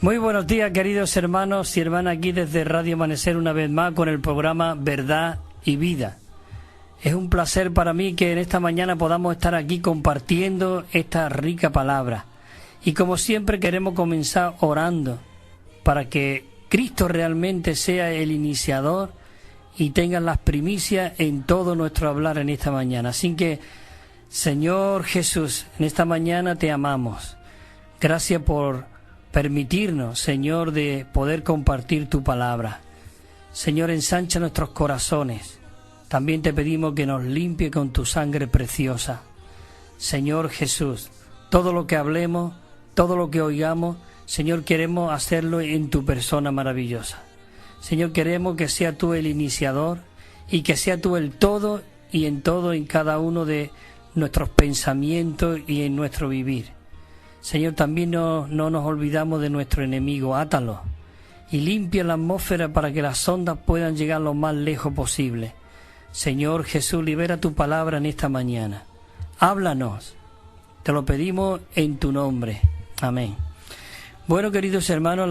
Muy buenos días, queridos hermanos y hermanas, aquí desde Radio Amanecer una vez más con el programa Verdad y Vida. Es un placer para mí que en esta mañana podamos estar aquí compartiendo esta rica palabra. Y como siempre queremos comenzar orando para que Cristo realmente sea el iniciador y tenga las primicias en todo nuestro hablar en esta mañana. Así que, Señor Jesús, en esta mañana te amamos. Gracias por permitirnos, Señor, de poder compartir tu palabra. Señor, ensancha nuestros corazones. También te pedimos que nos limpie con tu sangre preciosa. Señor Jesús, todo lo que hablemos, todo lo que oigamos, Señor, queremos hacerlo en tu persona maravillosa. Señor, queremos que sea tú el iniciador y que sea tú el todo y en todo, en cada uno de nuestros pensamientos y en nuestro vivir. Señor, también no nos olvidamos de nuestro enemigo, átalo y limpia la atmósfera para que las ondas puedan llegar lo más lejos posible. Señor Jesús, libera tu palabra en esta mañana. Háblanos, te lo pedimos en tu nombre. Amén. Bueno, queridos hermanos,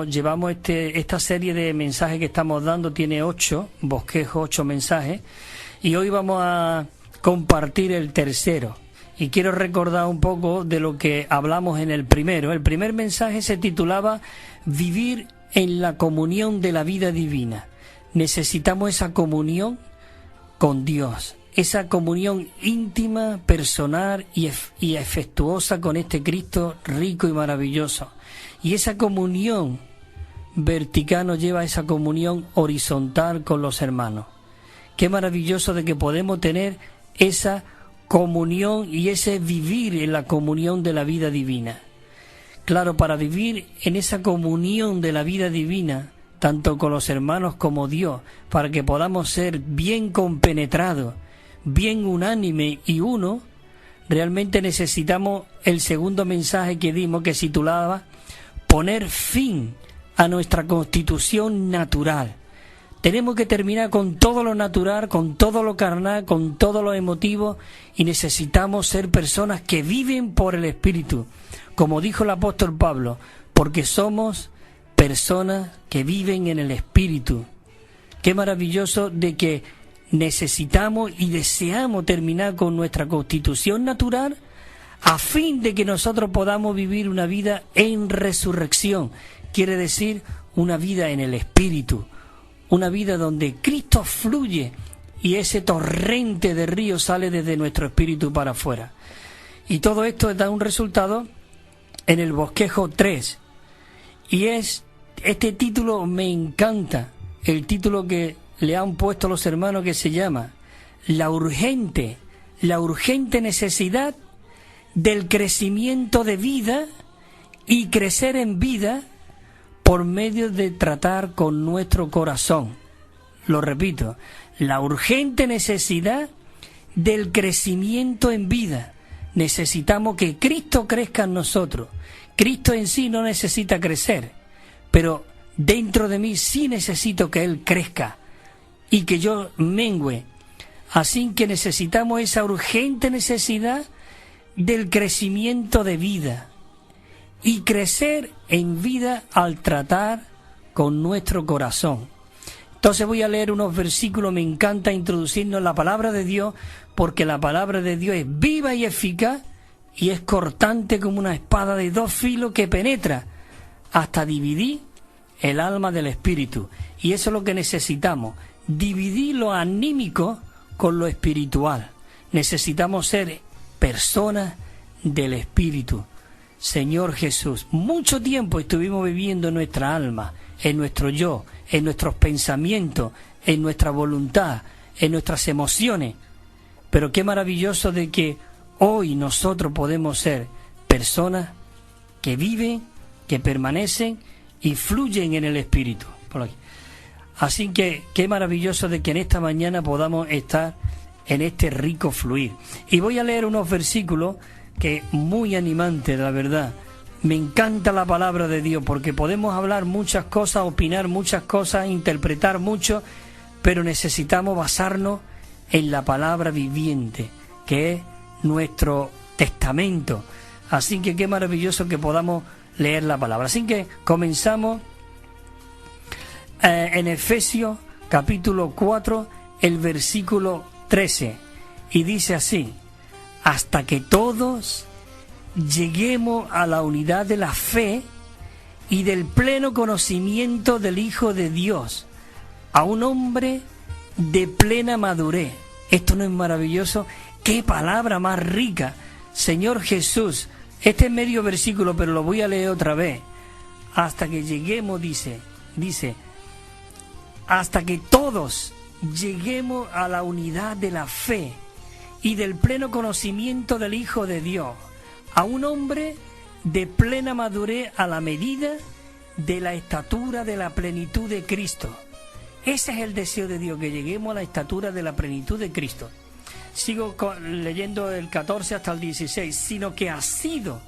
llevamos esta serie de mensajes que estamos dando, tiene 8 bosquejos, 8 mensajes, y hoy vamos a compartir el tercero. Y quiero recordar un poco de lo que hablamos en el primero. El primer mensaje se titulaba Vivir en la comunión de la vida divina. Necesitamos esa comunión con Dios, esa comunión íntima, personal y afectuosa con este Cristo rico y maravilloso. Y esa comunión vertical nos lleva a esa comunión horizontal con los hermanos. Qué maravilloso de que podemos tener esa comunión y ese vivir en la comunión de la vida divina. Claro, para vivir en esa comunión de la vida divina, tanto con los hermanos como Dios, para que podamos ser bien compenetrados, bien unánime y uno, realmente necesitamos el segundo mensaje que dimos, que se titulaba Poner fin a nuestra constitución natural. Tenemos que terminar con todo lo natural, con todo lo carnal, con todo lo emotivo, y necesitamos ser personas que viven por el Espíritu, como dijo el apóstol Pablo, porque somos personas que viven en el Espíritu. Qué maravilloso de que necesitamos y deseamos terminar con nuestra constitución natural a fin de que nosotros podamos vivir una vida en resurrección. Quiere decir una vida en el Espíritu. Una vida donde Cristo fluye y ese torrente de río sale desde nuestro espíritu para afuera. Y todo esto da un resultado en el bosquejo 3. Y este título me encanta, el título que le han puesto los hermanos, que se llama la urgente necesidad del crecimiento de vida y crecer en vida por medio de tratar con nuestro corazón. Lo repito, la urgente necesidad del crecimiento en vida. Necesitamos que Cristo crezca en nosotros. Cristo en sí no necesita crecer, pero dentro de mí sí necesito que Él crezca y que yo mengüe. Así que necesitamos esa urgente necesidad del crecimiento de vida y crecer en vida al tratar con nuestro corazón. Entonces voy a leer unos versículos. Me encanta introducirnos en la palabra de Dios, porque la palabra de Dios es viva y eficaz y es cortante como una espada de 2 filos que penetra hasta dividir el alma del espíritu. Y eso es lo que necesitamos, dividir lo anímico con lo espiritual. Necesitamos ser personas del espíritu. Señor Jesús, mucho tiempo estuvimos viviendo en nuestra alma, en nuestro yo, en nuestros pensamientos, en nuestra voluntad, en nuestras emociones. Pero qué maravilloso de que hoy nosotros podemos ser personas que viven, que permanecen y fluyen en el Espíritu. Por aquí. Así que qué maravilloso de que en esta mañana podamos estar en este rico fluir. Y voy a leer unos versículos que muy animante, la verdad. Me encanta la palabra de Dios, porque podemos hablar muchas cosas, opinar muchas cosas, interpretar mucho, pero necesitamos basarnos en la palabra viviente, que es nuestro testamento. Así que qué maravilloso que podamos leer la palabra. Así que comenzamos en Efesios capítulo 4, el versículo 13, y dice así: hasta que todos lleguemos a la unidad de la fe y del pleno conocimiento del Hijo de Dios, a un hombre de plena madurez. ¿Esto no es maravilloso? ¡Qué palabra más rica! Señor Jesús, este es medio versículo, pero lo voy a leer otra vez. Hasta que lleguemos, dice, hasta que todos lleguemos a la unidad de la fe y del pleno conocimiento del Hijo de Dios, a un hombre de plena madurez, a la medida de la estatura de la plenitud de Cristo. Ese es el deseo de Dios, que lleguemos a la estatura de la plenitud de Cristo. Sigo leyendo el 14 hasta el 16. Sino que asido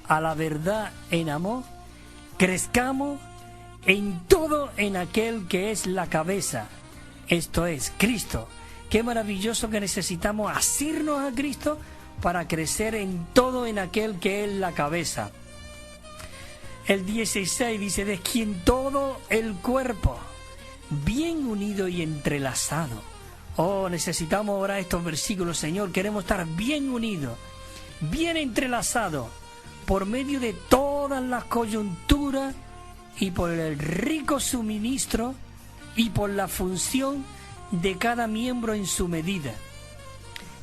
a la verdad en amor, crezcamos en todo en aquel que es la cabeza, esto es, Cristo. Qué maravilloso que necesitamos asirnos a Cristo para crecer en todo en aquel que es la cabeza. El 16 dice: de quien todo el cuerpo, bien unido y entrelazado. Oh, necesitamos ahora estos versículos, Señor. Queremos estar bien unidos, bien entrelazados, por medio de todas las coyunturas y por el rico suministro y por la función de cada miembro en su medida.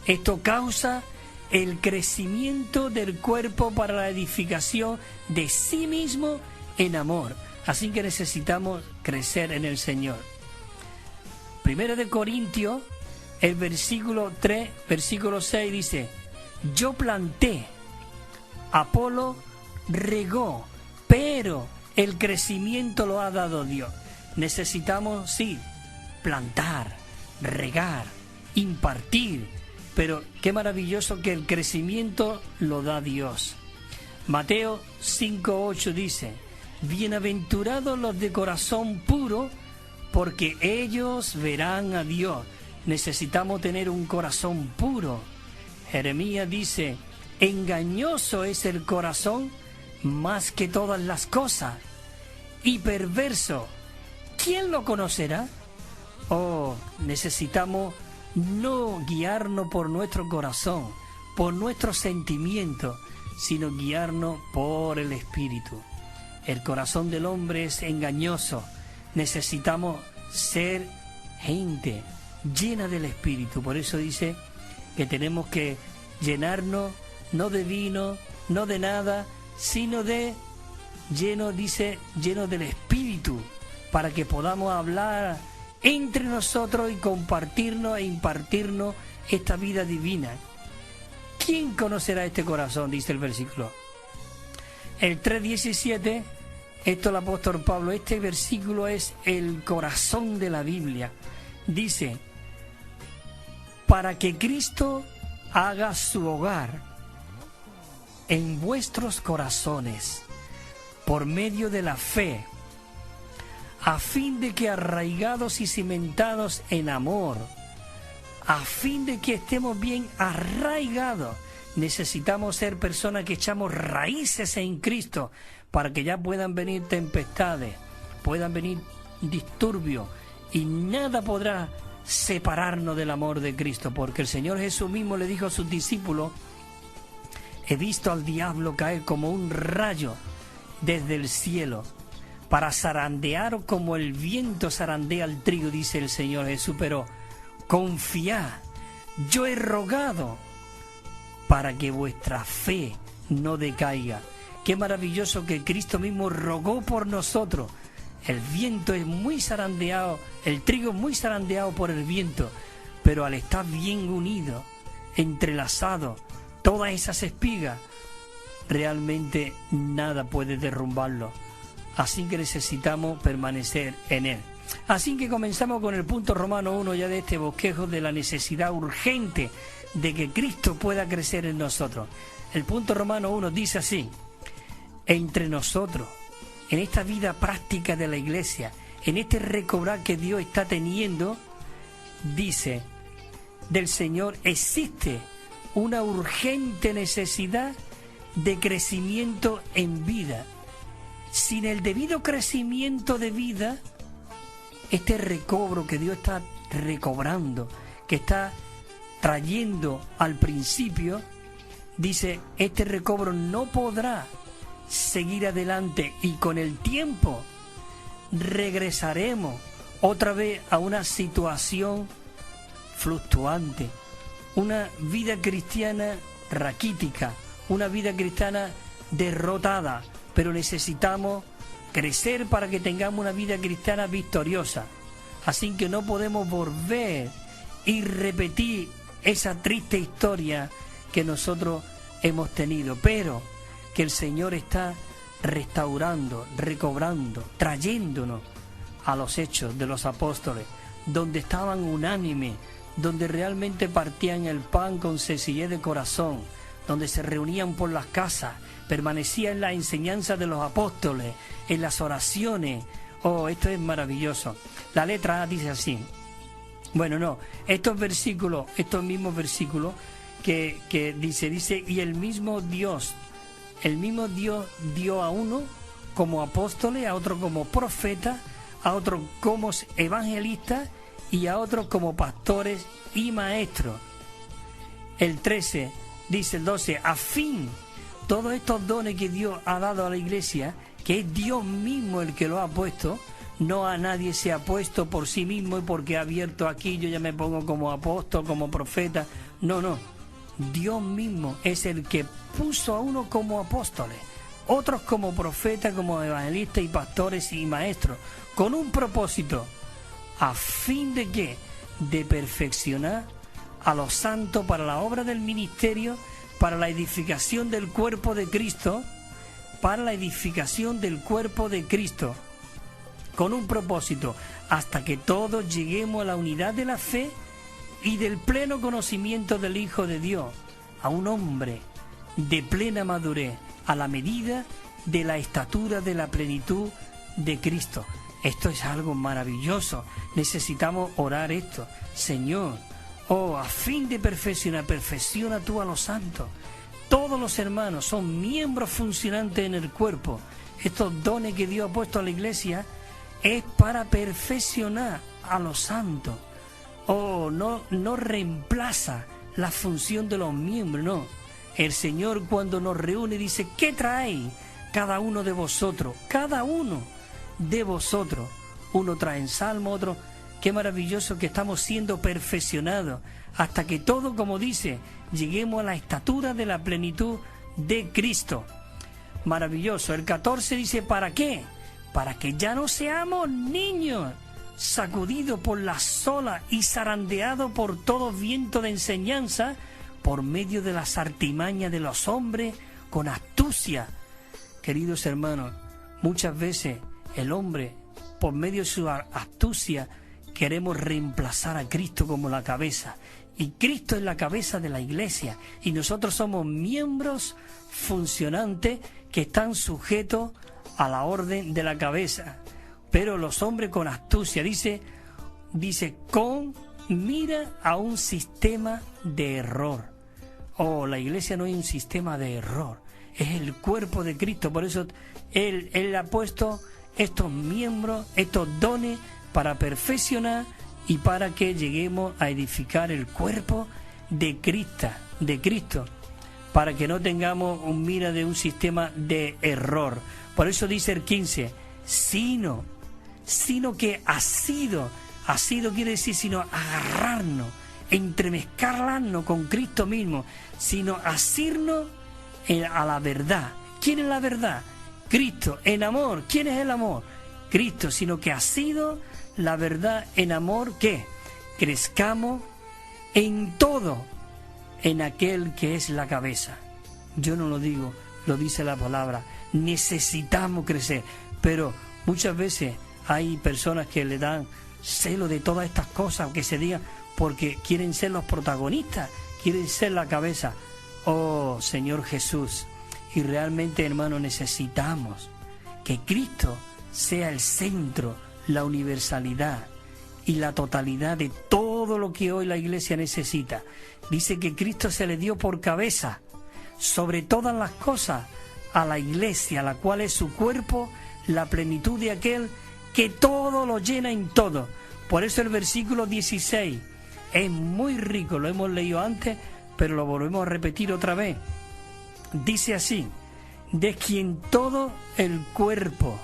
Esto causa el crecimiento del cuerpo para la edificación de sí mismo en amor. Así que necesitamos crecer en el Señor. Primero de Corintios, el versículo 3, versículo 6 dice: yo planté, Apolo regó, pero el crecimiento lo ha dado Dios. Necesitamos, sí, plantar, regar, impartir, pero qué maravilloso que el crecimiento lo da Dios. Mateo 5:8 dice: bienaventurados los de corazón puro, porque ellos verán a Dios. Necesitamos tener un corazón puro. Jeremías dice: engañoso es el corazón más que todas las cosas, y perverso, ¿quién lo conocerá? Oh, necesitamos no guiarnos por nuestro corazón, por nuestros sentimientos, sino guiarnos por el Espíritu. El corazón del hombre es engañoso. Necesitamos ser gente llena del Espíritu. Por eso dice que tenemos que llenarnos no de vino, no de nada, sino de lleno del Espíritu, para que podamos hablar entre nosotros y compartirnos e impartirnos esta vida divina. ¿Quién conocerá este corazón?, dice el versículo. El 3:17, esto el apóstol Pablo, este versículo es el corazón de la Biblia. Dice: para que Cristo haga su hogar en vuestros corazones por medio de la fe, a fin de que arraigados y cimentados en amor, a fin de que estemos bien arraigados. Necesitamos ser personas que echamos raíces en Cristo, para que ya puedan venir tempestades, puedan venir disturbios, y nada podrá separarnos del amor de Cristo, porque el Señor Jesús mismo le dijo a sus discípulos: he visto al diablo caer como un rayo desde el cielo, para zarandear como el viento zarandea el trigo, dice el Señor Jesús. Pero confiad, yo he rogado para que vuestra fe no decaiga. Qué maravilloso que Cristo mismo rogó por nosotros. El viento es muy zarandeado, el trigo es muy zarandeado por el viento, pero al estar bien unido, entrelazado, todas esas espigas, realmente nada puede derrumbarlo. Así que necesitamos permanecer en él. Así que comenzamos con el punto Romano 1 ya de este bosquejo de la necesidad urgente de que Cristo pueda crecer en nosotros. El punto Romano 1 dice así: entre nosotros, en esta vida práctica de la iglesia, en este recobrar que Dios está teniendo, dice, del Señor existe una urgente necesidad de crecimiento en vida. Sin el debido crecimiento de vida, este recobro que Dios está recobrando, que está trayendo al principio, dice, este recobro no podrá seguir adelante y con el tiempo regresaremos otra vez a una situación fluctuante, una vida cristiana raquítica, una vida cristiana derrotada, pero necesitamos crecer para que tengamos una vida cristiana victoriosa. Así que no podemos volver y repetir esa triste historia que nosotros hemos tenido, pero que el Señor está restaurando, recobrando, trayéndonos a los hechos de los apóstoles, donde estaban unánimes, donde realmente partían el pan con sencillez de corazón, donde se reunían por las casas, permanecían en la enseñanza de los apóstoles, en las oraciones. Oh, esto es maravilloso. La letra A dice así. Bueno, no, estos mismos versículos que dice, y el mismo Dios dio a uno como apóstoles, a otro como profeta, a otro como evangelistas y a otros como pastores y maestros. El 13 dice, el 12, a fin, todos estos dones que Dios ha dado a la iglesia, que es Dios mismo el que lo ha puesto, no a nadie se ha puesto por sí mismo y porque ha abierto aquí, yo ya me pongo como apóstol, como profeta. No, Dios mismo es el que puso a uno como apóstoles, otros como profetas, como evangelistas y pastores y maestros, con un propósito, a fin de ¿qué? De perfeccionar a los santos para la obra del ministerio, para la edificación del cuerpo de Cristo, para la edificación del cuerpo de Cristo, con un propósito, hasta que todos lleguemos a la unidad de la fe y del pleno conocimiento del Hijo de Dios, a un hombre de plena madurez, a la medida de la estatura de la plenitud de Cristo. Esto es algo maravilloso. Necesitamos orar esto. Señor, a fin de perfeccionar, perfecciona tú a los santos. Todos los hermanos son miembros funcionantes en el cuerpo. Estos dones que Dios ha puesto a la iglesia es para perfeccionar a los santos. No reemplaza la función de los miembros, no. El Señor cuando nos reúne dice, ¿qué traéis cada uno de vosotros? Cada uno de vosotros. Uno trae en salmo, otro. Qué maravilloso que estamos siendo perfeccionados hasta que todo, como dice, lleguemos a la estatura de la plenitud de Cristo. Maravilloso. El 14 dice, ¿para qué? Para que ya no seamos niños, sacudidos por las olas y zarandeados por todo viento de enseñanza, por medio de las artimañas de los hombres, con astucia. Queridos hermanos, muchas veces el hombre, por medio de su astucia, queremos reemplazar a Cristo como la cabeza. Y Cristo es la cabeza de la iglesia. Y nosotros somos miembros funcionantes que están sujetos a la orden de la cabeza. Pero los hombres con astucia, dice con mira a un sistema de error. La iglesia no es un sistema de error, es el cuerpo de Cristo. Por eso Él ha puesto estos miembros, estos dones para perfeccionar y para que lleguemos a edificar el cuerpo de Cristo, para que no tengamos un mira de un sistema de error. Por eso dice el 15, sino que asido quiere decir sino agarrarnos, entremezclarnos con Cristo mismo, sino asirnos a la verdad. ¿Quién es la verdad? Cristo. En amor. ¿Quién es el amor? Cristo. Sino que ha sido la verdad en amor, ¿qué? Crezcamos en todo en aquel que es la cabeza. Yo no lo digo, lo dice la palabra. Necesitamos crecer, pero muchas veces hay personas que le dan celo de todas estas cosas, aunque se diga, porque quieren ser los protagonistas, quieren ser la cabeza. Oh Señor Jesús, y realmente, hermano, necesitamos que Cristo sea el centro, la universalidad y la totalidad de todo lo que hoy la iglesia necesita. Dice que Cristo se le dio por cabeza sobre todas las cosas a la iglesia, la cual es su cuerpo, la plenitud de aquel que todo lo llena en todo. Por eso el versículo 16 es muy rico, lo hemos leído antes, pero lo volvemos a repetir otra vez. Dice así: de quien todo el cuerpo,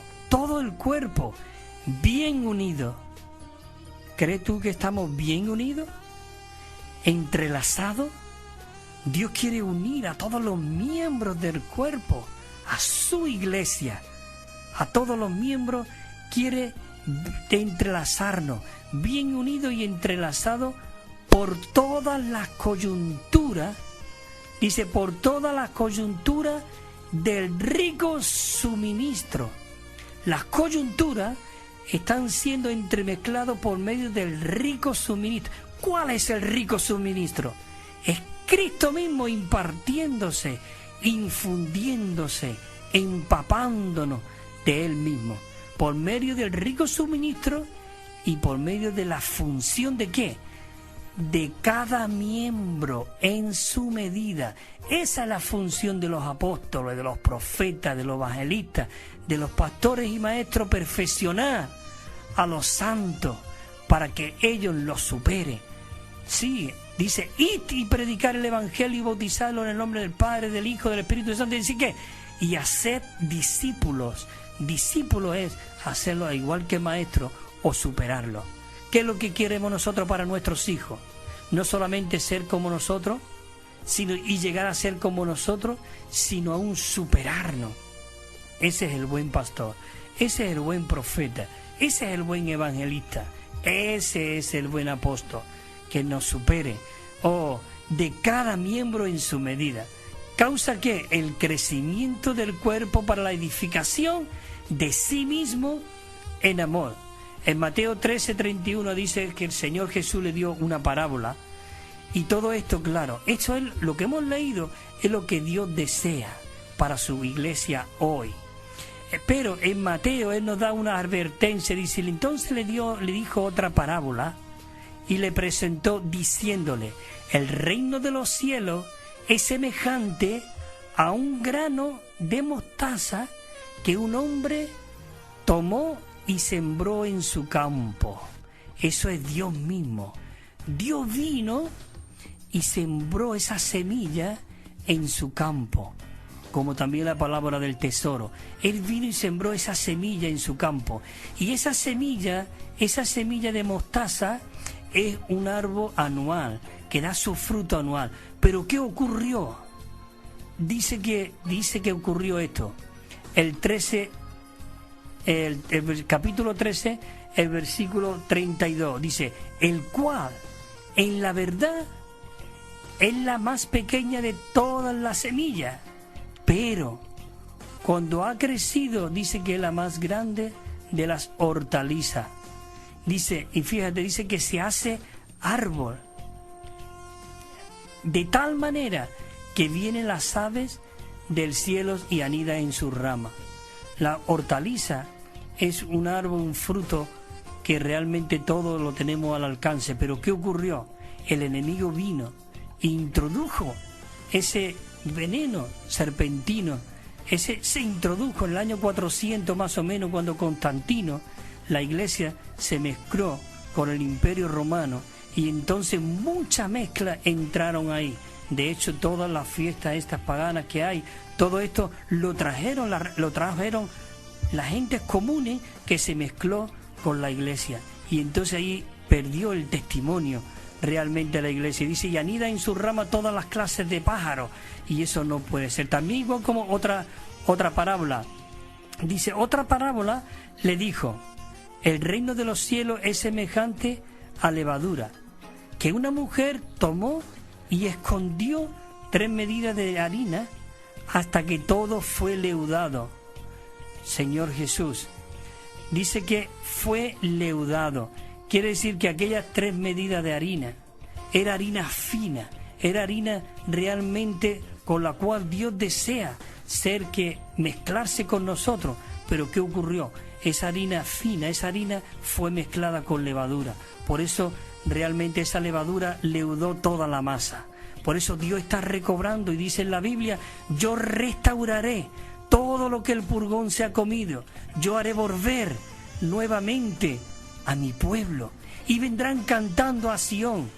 bien unido. ¿Crees tú que estamos bien unidos? ¿Entrelazados? Dios quiere unir a todos los miembros del cuerpo, a su iglesia, a todos los miembros quiere entrelazarnos, bien unidos y entrelazados por todas las coyunturas, dice, por todas las coyunturas del rico suministro. Las coyunturas están siendo entremezcladas por medio del rico suministro. ¿Cuál es el rico suministro? Es Cristo mismo impartiéndose, infundiéndose, empapándonos de Él mismo, por medio del rico suministro y por medio de la función de ¿qué? De cada miembro en su medida. Esa es la función de los apóstoles, de los profetas, de los evangelistas, de los pastores y maestros, perfeccionar a los santos para que ellos los superen. Sí, dice, id y predicar el evangelio y bautizarlo en el nombre del Padre, del Hijo, del Espíritu Santo. Y decir, ¿qué? Y hacer discípulos. Discípulo es hacerlo igual que maestro o superarlo. ¿Qué es lo que queremos nosotros para nuestros hijos? No solamente ser como nosotros, sino y llegar a ser como nosotros, sino aún superarnos. Ese es el buen pastor, ese es el buen profeta, ese es el buen evangelista, ese es el buen apóstol, que nos supere, de cada miembro en su medida. ¿Causa qué? El crecimiento del cuerpo para la edificación de sí mismo en amor. En Mateo 13:31 dice que el Señor Jesús le dio una parábola. Y todo esto, claro, esto es lo que hemos leído, es lo que Dios desea para su iglesia hoy. Pero en Mateo Él nos da una advertencia, dice, entonces le dijo otra parábola y le presentó diciéndole, el reino de los cielos es semejante a un grano de mostaza que un hombre tomó y sembró en su campo. Eso es Dios mismo. Dios vino y sembró esa semilla en su campo, como también la palabra del tesoro. Él vino y sembró esa semilla en su campo. Y esa semilla de mostaza es un árbol anual, que da su fruto anual. Pero ¿qué ocurrió? Dice que ocurrió esto. El capítulo 13, el versículo 32, dice, el cual en la verdad es la más pequeña de todas las semillas, pero cuando ha crecido, dice que es la más grande de las hortalizas. Dice, y fíjate, dice que se hace árbol, de tal manera que vienen las aves del cielo y anidan en sus ramas. La hortaliza es un árbol, un fruto que realmente todo lo tenemos al alcance. Pero ¿qué ocurrió? El enemigo vino e introdujo ese veneno serpentino. Se introdujo en el año 400 más o menos, cuando Constantino, la iglesia se mezcló con el Imperio Romano, y entonces muchas mezclas entraron ahí. De hecho, todas las fiestas estas paganas que hay, todo esto lo trajeron las gentes comunes, que se mezcló con la iglesia, y entonces ahí perdió el testimonio realmente la iglesia. Dice, y anida en su rama todas las clases de pájaros, y eso no puede ser. También igual como otra parábola, dice, otra parábola le dijo, el reino de los cielos es semejante a levadura, que una mujer tomó y escondió 3 medidas de harina hasta que todo fue leudado. Señor Jesús, dice que fue leudado. Quiere decir que aquellas 3 medidas de harina era harina fina, era harina realmente con la cual Dios desea mezclarse con nosotros. Pero ¿qué ocurrió? Esa harina fina, esa harina fue mezclada con levadura. Por eso realmente esa levadura leudó toda la masa. Por eso Dios está recobrando y dice en la Biblia, yo restauraré todo lo que el purgón se ha comido. Yo haré volver nuevamente a mi pueblo y vendrán cantando a Sión.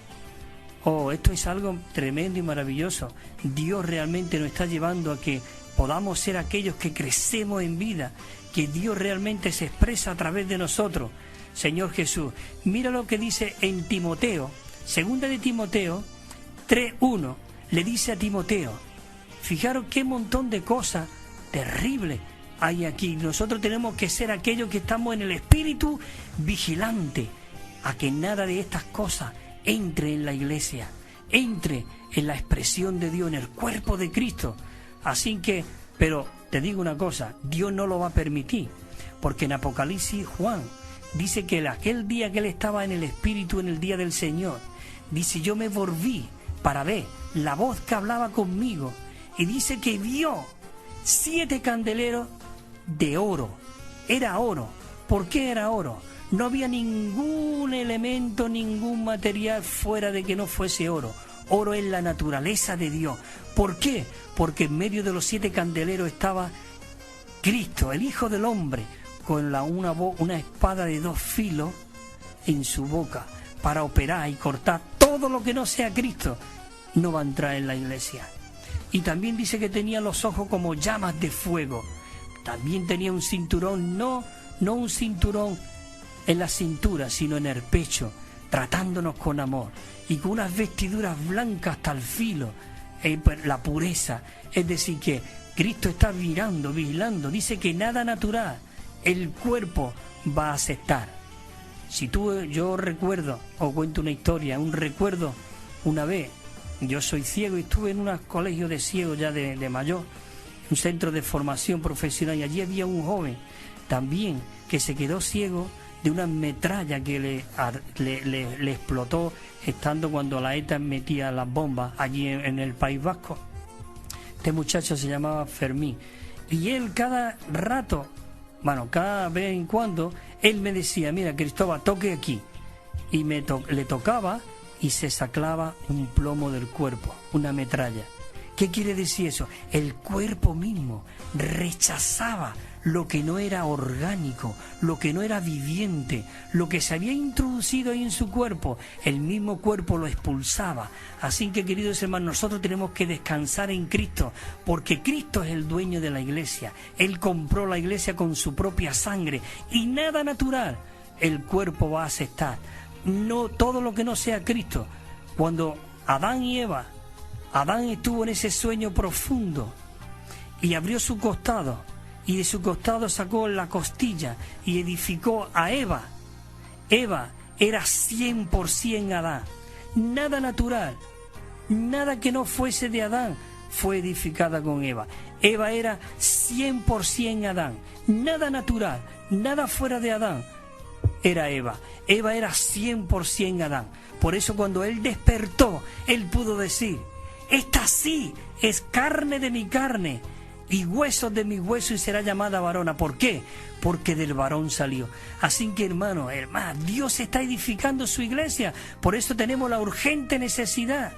Oh, esto es algo tremendo y maravilloso. Dios realmente nos está llevando a que podamos ser aquellos que crecemos en vida, que Dios realmente se expresa a través de nosotros. Señor Jesús, mira lo que dice en Timoteo, segunda de Timoteo 3:1, le dice a Timoteo, fijaros qué montón de cosas terribles hay aquí. Nosotros tenemos que ser aquellos que estamos en el espíritu vigilante, a que nada de estas cosas entre en la iglesia, entre en la expresión de Dios, en el cuerpo de Cristo. Así que, pero te digo una cosa, Dios no lo va a permitir, porque en Apocalipsis Juan dice que aquel día que él estaba en el Espíritu, en el día del Señor, dice, yo me volví para ver la voz que hablaba conmigo, y dice que vio 7 candeleros de oro. Era oro. ¿Por qué era oro? No había ningún elemento, ningún material fuera de que no fuese oro. Oro es la naturaleza de Dios. ¿Por qué? Porque en medio de los 7 candeleros estaba Cristo, el Hijo del Hombre, con una espada de 2 filos en su boca, para operar y cortar todo lo que no sea Cristo. No va a entrar en la iglesia. Y también dice que tenía los ojos como llamas de fuego. También tenía un cinturón, no un cinturón en la cintura, sino en el pecho, tratándonos con amor, y con unas vestiduras blancas hasta el filo, la pureza. Es decir, que Cristo está vigilando, dice que nada natural el cuerpo va a aceptar. Yo recuerdo, os cuento una historia, un recuerdo, una vez, yo soy ciego y estuve en un colegio de ciegos ya de mayor, un centro de formación profesional, y allí había un joven también que se quedó ciego de una metralla que le explotó estando cuando la ETA metía las bombas allí en el País Vasco. Este muchacho se llamaba Fermín, y él cada rato, cada vez en cuando, él me decía, mira Cristóbal, toque aquí, y le tocaba y se sacaba un plomo del cuerpo, una metralla. ¿Qué quiere decir eso? El cuerpo mismo rechazaba lo que no era orgánico, lo que no era viviente, lo que se había introducido ahí en su cuerpo, el mismo cuerpo lo expulsaba. Así que, queridos hermanos, nosotros tenemos que descansar en Cristo, porque Cristo es el dueño de la iglesia. Él compró la iglesia con su propia sangre, y nada natural el cuerpo va a aceptar. No todo lo que no sea Cristo. Cuando Adán estuvo en ese sueño profundo y abrió su costado, y de su costado sacó la costilla y edificó a Eva. Eva era 100% Adán. Nada natural, nada que no fuese de Adán fue edificada con Eva. Eva era 100% Adán. Nada natural, nada fuera de Adán era Eva. Eva era 100% Adán. Por eso cuando él despertó, él pudo decir, esta sí es carne de mi carne y huesos de mis huesos, y será llamada varona. ¿Por qué? Porque del varón salió. Así que, hermano, Dios está edificando su iglesia. Por eso tenemos la urgente necesidad.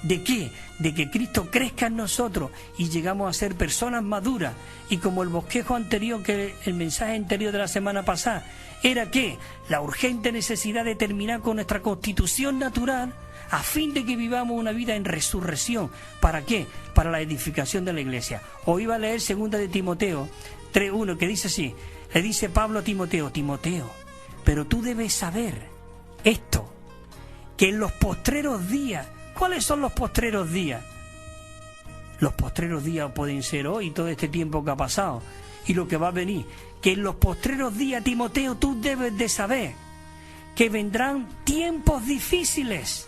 ¿De qué? De que Cristo crezca en nosotros y llegamos a ser personas maduras. Y como el bosquejo anterior, que el mensaje anterior de la semana pasada, era que la urgente necesidad de terminar con nuestra constitución natural, a fin de que vivamos una vida en resurrección. ¿Para qué? Para la edificación de la iglesia. Hoy iba a leer 2 de Timoteo 3:1, que dice así, le dice Pablo a Timoteo, pero tú debes saber esto, que en los postreros días, ¿cuáles son los postreros días? Los postreros días pueden ser hoy, todo este tiempo que ha pasado, y lo que va a venir, que en los postreros días, Timoteo, tú debes de saber que vendrán tiempos difíciles,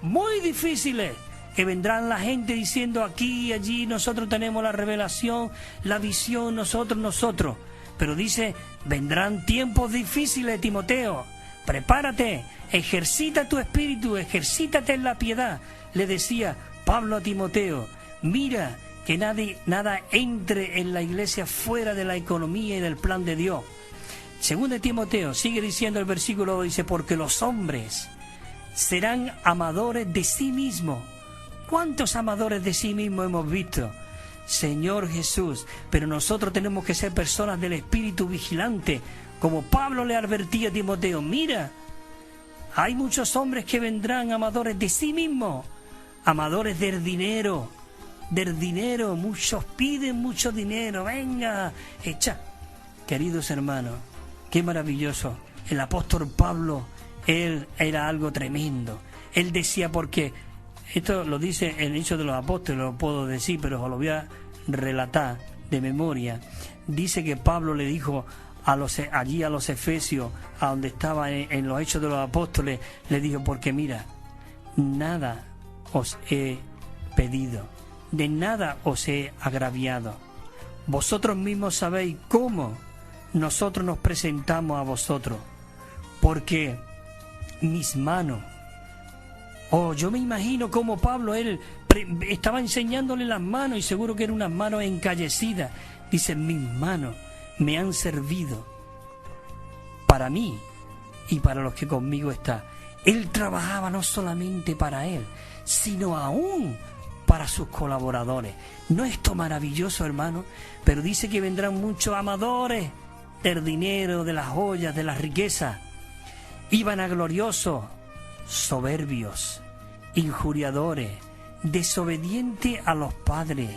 muy difíciles, que vendrán la gente diciendo aquí y allí, nosotros tenemos la revelación, la visión, nosotros. Pero dice, vendrán tiempos difíciles, Timoteo, prepárate, ejercita tu espíritu, ejercítate en la piedad. Le decía Pablo a Timoteo, mira que nada entre en la iglesia fuera de la economía y del plan de Dios. 2 de Timoteo, sigue diciendo el versículo 2, dice, porque los hombres serán amadores de sí mismos, ¿Cuántos amadores de sí mismos hemos visto? Señor Jesús, pero nosotros tenemos que ser personas del espíritu vigilante, como Pablo le advertía a Timoteo. Mira, hay muchos hombres que vendrán amadores de sí mismos, amadores del dinero, muchos piden mucho dinero, venga, echa. Queridos hermanos, qué maravilloso, el apóstol Pablo, él era algo tremendo, él decía, porque esto lo dice en Hechos de los Apóstoles, lo puedo decir, pero os lo voy a relatar de memoria. Dice que Pablo le dijo allí a los efesios, a donde estaba en los Hechos de los Apóstoles, le dijo, porque mira, nada os he pedido, de nada os he agraviado. Vosotros mismos sabéis cómo nosotros nos presentamos a vosotros, porque mis manos, yo me imagino cómo Pablo, él estaba enseñándole las manos, y seguro que eran unas manos encallecidas. Dice, mis manos me han servido para mí y para los que conmigo están. Él trabajaba no solamente para él, sino aún para sus colaboradores. ¿No es esto maravilloso, hermano? Pero dice que vendrán muchos amadores del dinero, de las joyas, de las riquezas, y vanagloriosos, soberbios, injuriadores, desobedientes a los padres,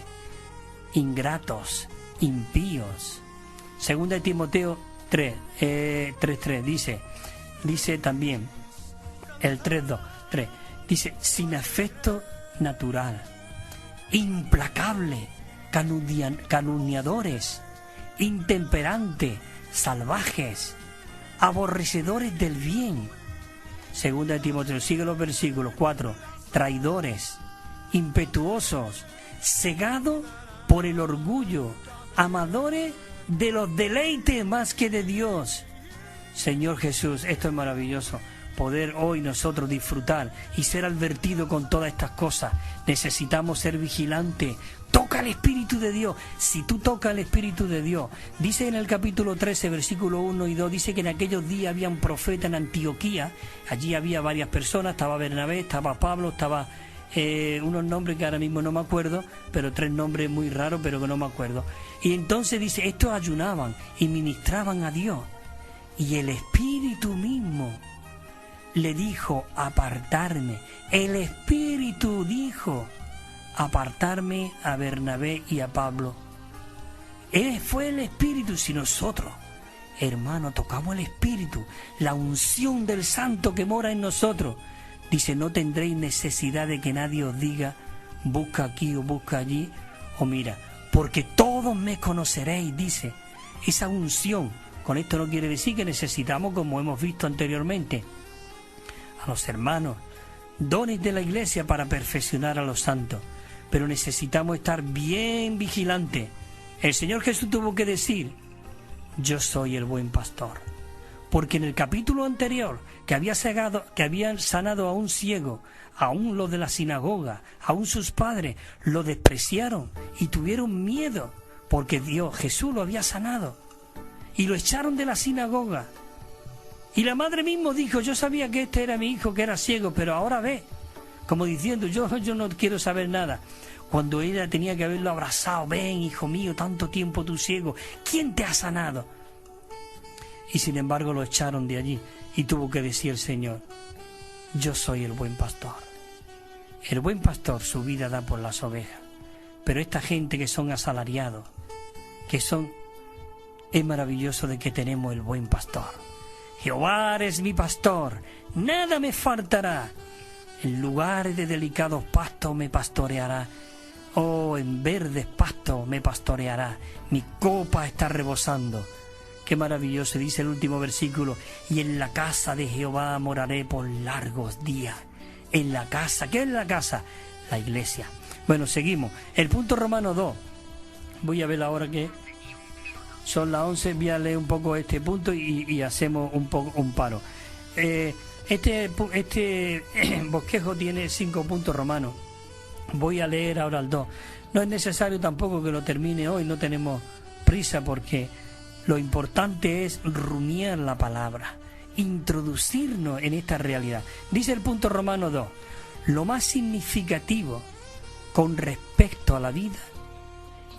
ingratos, impíos. Segunda de Timoteo 3:3 dice también, el 3:3 dice, sin afecto natural, implacable, calumniadores, intemperantes, salvajes, aborrecedores del bien. Segunda de Timoteo, sigue los versículos 4, traidores, impetuosos, cegados por el orgullo, amadores de los deleites más que de Dios. Señor Jesús, esto es maravilloso, poder hoy nosotros disfrutar y ser advertidos con todas estas cosas. Necesitamos ser vigilantes. Toca el Espíritu de Dios. Si tú tocas el Espíritu de Dios, dice en el capítulo 13, versículo 1 y 2, dice que en aquellos días había un profeta en Antioquía. Allí había varias personas, estaba Bernabé, estaba Pablo, estaba unos nombres que ahora mismo no me acuerdo, pero 3 nombres muy raros, pero que no me acuerdo. Y entonces dice, estos ayunaban y ministraban a Dios, y el Espíritu mismo le dijo, apartarme. El Espíritu dijo, apartarme a Bernabé y a Pablo. Fue el Espíritu. Si nosotros, hermano, tocamos el Espíritu, la unción del Santo que mora en nosotros, dice, no tendréis necesidad de que nadie os diga, busca aquí o busca allí, o mira, porque todos me conoceréis, dice. Esa unción, con esto no quiere decir que necesitamos, como hemos visto anteriormente, a los hermanos, dones de la iglesia para perfeccionar a los santos, pero necesitamos estar bien vigilantes. El Señor Jesús tuvo que decir, yo soy el buen pastor, porque en el capítulo anterior, que habían sanado a un ciego, aún los de la sinagoga, aún sus padres, lo despreciaron y tuvieron miedo, porque Jesús lo había sanado, y lo echaron de la sinagoga. Y la madre mismo dijo, yo sabía que este era mi hijo que era ciego, pero ahora ve, como diciendo, yo no quiero saber nada. Cuando ella tenía que haberlo abrazado, ven hijo mío, tanto tiempo tú ciego, ¿quién te ha sanado? Y sin embargo lo echaron de allí, y tuvo que decir el Señor, yo soy el buen pastor. El buen pastor su vida da por las ovejas, pero esta gente que son asalariados, es maravilloso de que tenemos el buen pastor. Jehová es mi pastor, nada me faltará. En lugares de delicados pastos me pastoreará. Oh, en verdes pastos me pastoreará. Mi copa está rebosando. Qué maravilloso, dice el último versículo. Y en la casa de Jehová moraré por largos días. En la casa, ¿qué es la casa? La iglesia. Bueno, seguimos. El punto Romano 2. Voy a ver ahora que son las 11, voy a leer un poco este punto y hacemos un paro. Este bosquejo tiene 5 puntos romanos. Voy a leer ahora el 2. No es necesario tampoco que lo termine hoy, no tenemos prisa, porque lo importante es rumiar la palabra, introducirnos en esta realidad. Dice el punto Romano 2, lo más significativo con respecto a la vida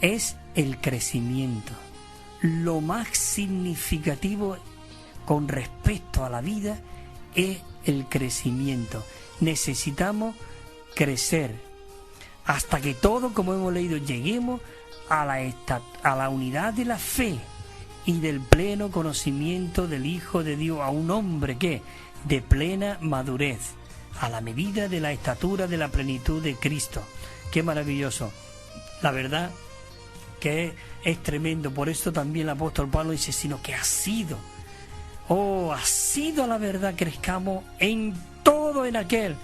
es el crecimiento. Lo más significativo con respecto a la vida es el crecimiento. Necesitamos crecer hasta que todos, como hemos leído, lleguemos a la unidad de la fe y del pleno conocimiento del Hijo de Dios, a un hombre que de plena madurez, a la medida de la estatura de la plenitud de Cristo. Qué maravilloso. La verdad que es tremendo. Por eso también el apóstol Pablo dice, sino que ha sido a la verdad, crezcamos en todo en aquel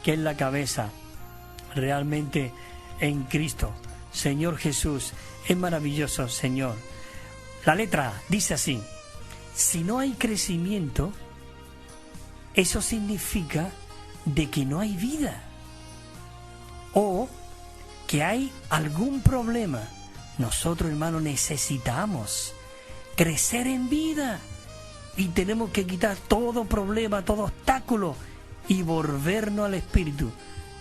que es la cabeza, realmente en Cristo, Señor Jesús. Es maravilloso, Señor. La letra A dice así: si no hay crecimiento, eso significa de que no hay vida o que hay algún problema. Nosotros, hermanos, necesitamos crecer en vida y tenemos que quitar todo problema, todo obstáculo y volvernos al Espíritu.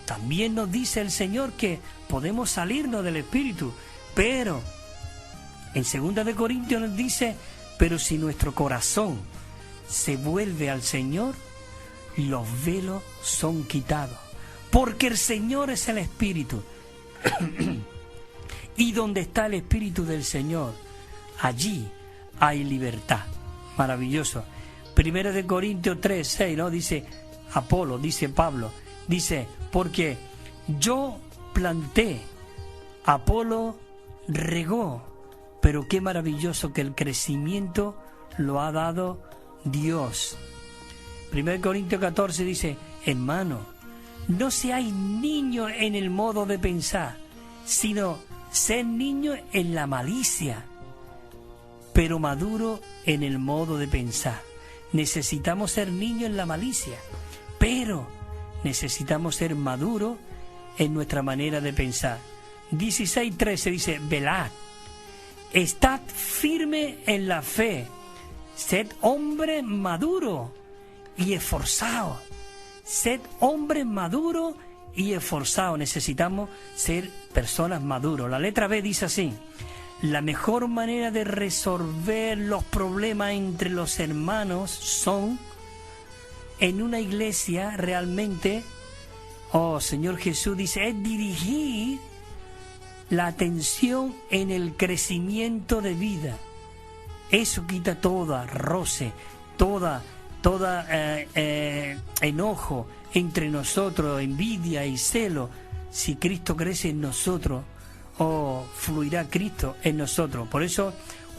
También nos dice el Señor que podemos salirnos del Espíritu, pero en 2 de Corintios nos dice, pero si nuestro corazón se vuelve al Señor, los velos son quitados, porque el Señor es el Espíritu. Y donde está el Espíritu del Señor, allí hay libertad. Maravilloso. 1 de Corintios 3, 6, ¿no? Dice Apolo, dice Pablo, dice, porque yo planté, Apolo regó, pero qué maravilloso que el crecimiento lo ha dado Dios. 1 Corintios 14 dice, hermano, no seáis niños en el modo de pensar, sino sed niños en la malicia, pero maduro en el modo de pensar. Necesitamos ser niños en la malicia, pero necesitamos ser maduros en nuestra manera de pensar. 16:13 dice, velad, estad firme en la fe, sed hombre maduro y esforzado. Sed hombre maduro y esforzado. Necesitamos ser personas maduros. La letra B dice así: la mejor manera de resolver los problemas entre los hermanos son en una iglesia realmente, Señor Jesús dice, es dirigir la atención en el crecimiento de vida. Eso quita toda roce, toda enojo entre nosotros, envidia y celo. Si Cristo crece en nosotros, fluirá Cristo en nosotros. Por eso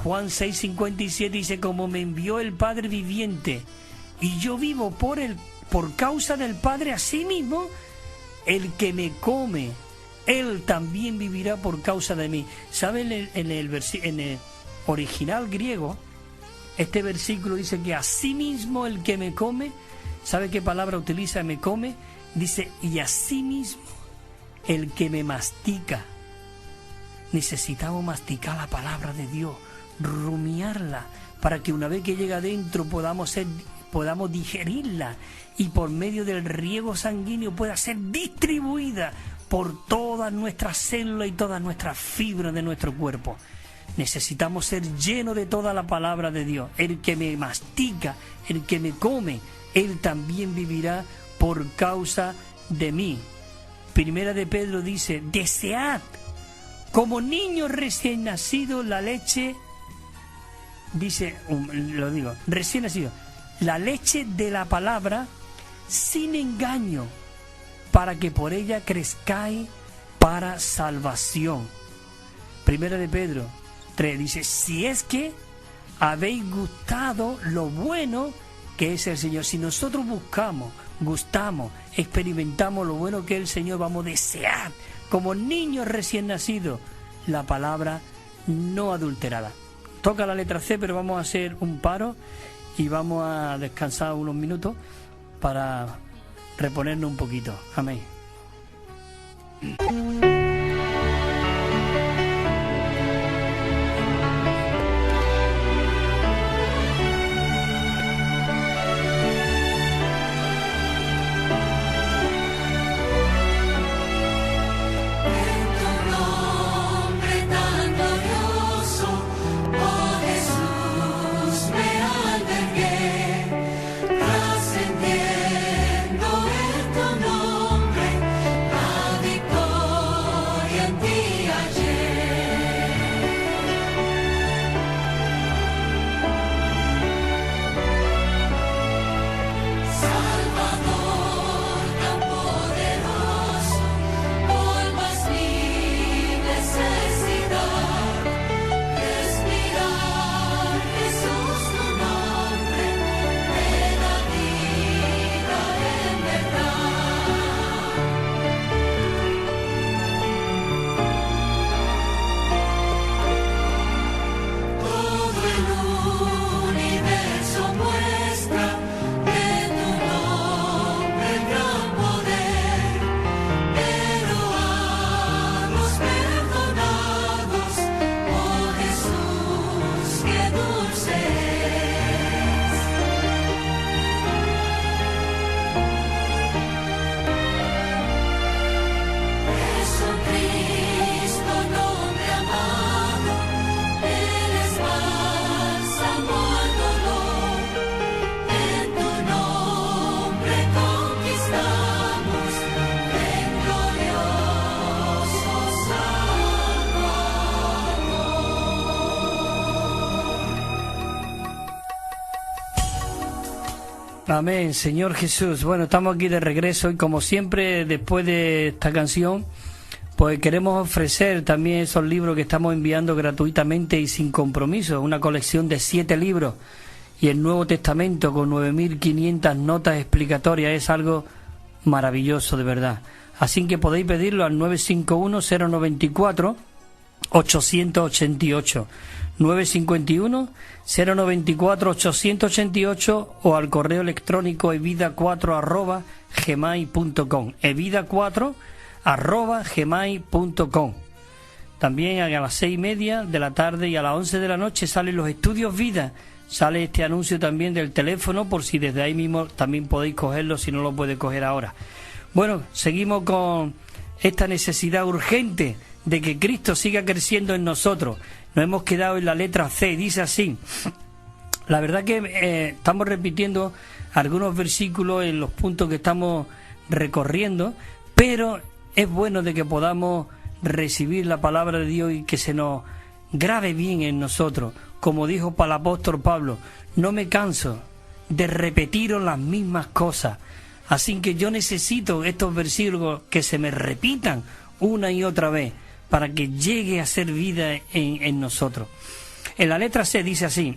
Juan 6:57 dice, como me envió el Padre viviente y yo vivo por causa del Padre, así mismo el que me come, él también vivirá por causa de mí. ¿Saben? En el original griego, este versículo dice que así mismo el que me come, ¿sabe qué palabra utiliza me come? Dice, y así mismo el que me mastica. Necesitamos masticar la palabra de Dios, rumiarla, para que una vez que llega adentro podamos digerirla y por medio del riego sanguíneo pueda ser distribuida por todas nuestras células y todas nuestras fibras de nuestro cuerpo. Necesitamos ser llenos de toda la palabra de Dios. El que me mastica, el que me come, él también vivirá por causa de mí. Primera de Pedro dice, desead como niños recién nacidos la leche, dice, recién nacido, la leche de la palabra sin engaño, para que por ella crezcáis para salvación. Primera de Pedro 3 dice, si es que habéis gustado lo bueno que es el Señor. Si nosotros gustamos, experimentamos lo bueno que es el Señor, vamos a desear como niños recién nacidos la palabra no adulterada. Toca la letra C, pero vamos a hacer un paro y vamos a descansar unos minutos para reponernos un poquito. Amén. Amén, Señor Jesús. Bueno, estamos aquí de regreso y como siempre, después de esta canción, pues queremos ofrecer también esos libros que estamos enviando gratuitamente y sin compromiso, una colección de 7 libros y el Nuevo Testamento con 9.500 notas explicatorias. Es algo maravilloso, de verdad. Así que podéis pedirlo al 951-094-888, 951-094-888 o al correo electrónico evida4@gmail.com, evida4@gmail.com. También a las 6:30 de la tarde y a las 11 de la noche salen los estudios Vida. Sale este anuncio también del teléfono por si desde ahí mismo también podéis cogerlo si no lo puede coger ahora. Bueno, seguimos con esta necesidad urgente de que Cristo siga creciendo en nosotros. Nos hemos quedado en la letra C, dice así. La verdad que estamos repitiendo algunos versículos en los puntos que estamos recorriendo, pero es bueno de que podamos recibir la palabra de Dios y que se nos grabe bien en nosotros. Como dijo el apóstol Pablo, no me canso de repetiros las mismas cosas. Así que yo necesito estos versículos que se me repitan una y otra vez para que llegue a ser vida en nosotros. En la letra C dice así: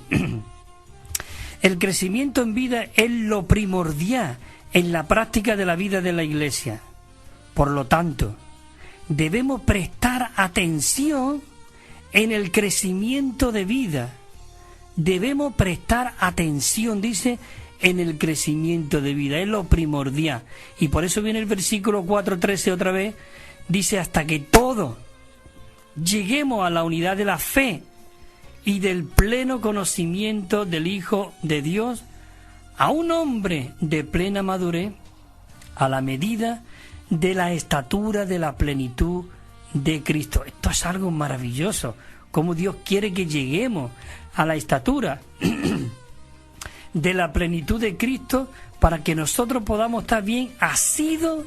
el crecimiento en vida es lo primordial en la práctica de la vida de la Iglesia. Por lo tanto, debemos prestar atención en el crecimiento de vida. Debemos prestar atención, dice, en el crecimiento de vida. Es lo primordial. Y por eso viene el versículo 4:13 otra vez. Dice, hasta que todos lleguemos a la unidad de la fe y del pleno conocimiento del Hijo de Dios, a un hombre de plena madurez, a la medida de la estatura de la plenitud de Cristo. Esto es algo maravilloso, como Dios quiere que lleguemos a la estatura de la plenitud de Cristo para que nosotros podamos estar bien asidos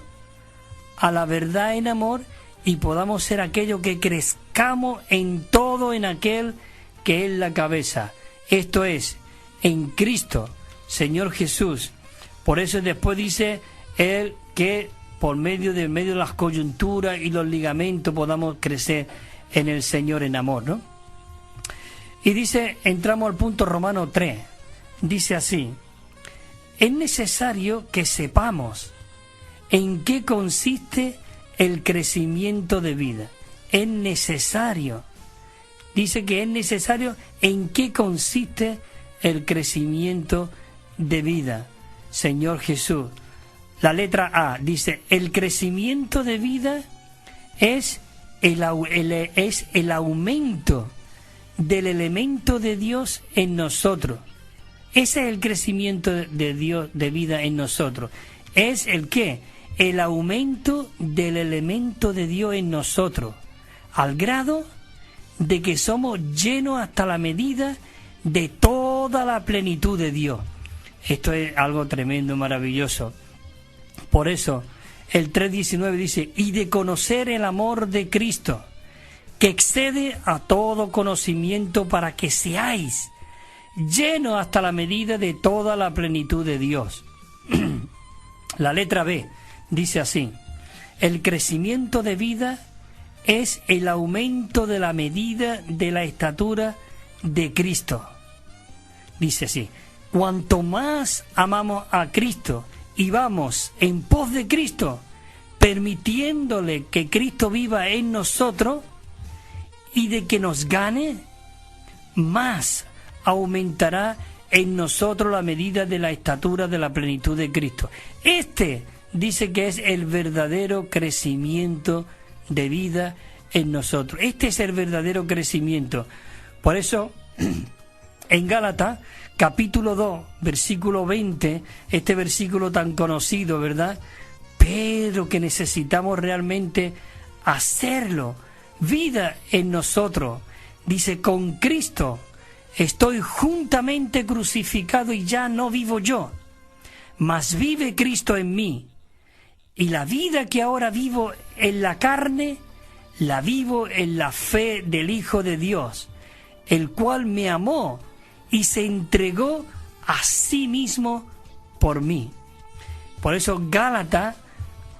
a la verdad en amor y podamos ser aquellos que crezcamos en todo en aquel que es la cabeza. Esto es, en Cristo, Señor Jesús. Por eso después dice Él que por medio de las coyunturas y los ligamentos podamos crecer en el Señor en amor, ¿no? Y dice, entramos al punto Romano 3, dice así: es necesario que sepamos en qué consiste el crecimiento de vida. Es necesario, dice que es necesario en qué consiste el crecimiento de vida, Señor Jesús. La letra A dice, el crecimiento de vida es el aumento del elemento de Dios en nosotros. Ese es el crecimiento de Dios, de vida en nosotros. ¿Es el qué? El aumento del elemento de Dios en nosotros, al grado de que somos llenos hasta la medida de toda la plenitud de Dios. Esto es algo tremendo, maravilloso. Por eso, el 3:19 dice, y de conocer el amor de Cristo, que excede a todo conocimiento, para que seáis llenos hasta la medida de toda la plenitud de Dios. La letra B dice así: el crecimiento de vida es el aumento de la medida de la estatura de Cristo. Dice así: cuanto más amamos a Cristo y vamos en pos de Cristo, permitiéndole que Cristo viva en nosotros y de que nos gane, más aumentará en nosotros la medida de la estatura de la plenitud de Cristo. Este dice que es el verdadero crecimiento de vida en nosotros. Este es el verdadero crecimiento. Por eso, en Gálatas, capítulo 2, versículo 20, este versículo tan conocido, ¿verdad? Pero que necesitamos realmente hacerlo. Vida en nosotros. Dice, con Cristo estoy juntamente crucificado y ya no vivo yo, mas vive Cristo en mí. Y la vida que ahora vivo en la carne, la vivo en la fe del Hijo de Dios, el cual me amó y se entregó a sí mismo por mí. Por eso Gálatas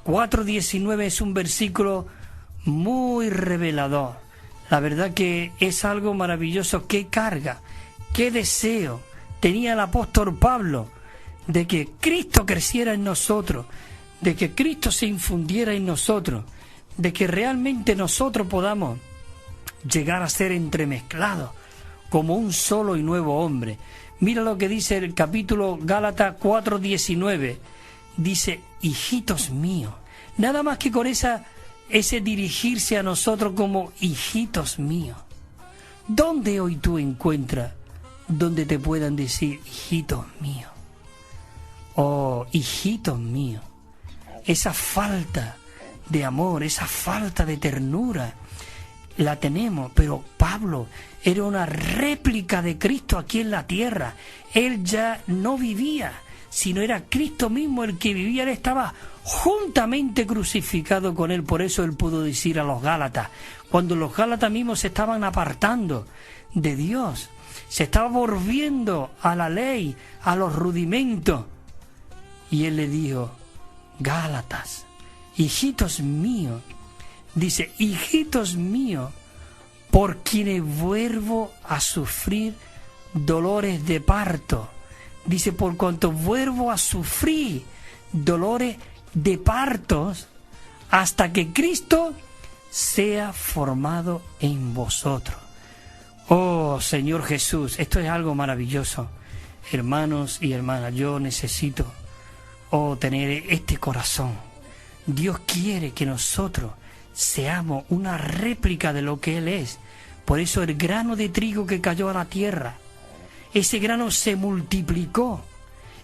4:19 es un versículo muy revelador. La verdad que es algo maravilloso. Qué carga, qué deseo tenía el apóstol Pablo de que Cristo creciera en nosotros, de que Cristo se infundiera en nosotros, de que realmente nosotros podamos llegar a ser entremezclados como un solo y nuevo hombre. Mira lo que dice el capítulo Gálatas 4:19. Dice, hijitos míos. Nada más que con ese dirigirse a nosotros como hijitos míos. ¿Dónde hoy tú encuentras donde te puedan decir hijitos míos? Oh, hijitos míos. Esa falta de amor, esa falta de ternura, la tenemos, pero Pablo era una réplica de Cristo aquí en la tierra. Él ya no vivía, sino era Cristo mismo el que vivía. Él estaba juntamente crucificado con él. Por eso él pudo decir a los Gálatas, cuando los Gálatas mismos se estaban apartando de Dios, se estaba volviendo a la ley, a los rudimentos, y él le dijo, Gálatas, hijitos míos, dice, hijitos míos, por quienes vuelvo a sufrir dolores de parto. Dice, por cuanto vuelvo a sufrir dolores de partos hasta que Cristo sea formado en vosotros. Oh Señor Jesús, esto es algo maravilloso. Hermanos y hermanas, yo necesito tener este corazón. Dios quiere que nosotros seamos una réplica de lo que Él es. Por eso el grano de trigo que cayó a la tierra, ese grano se multiplicó,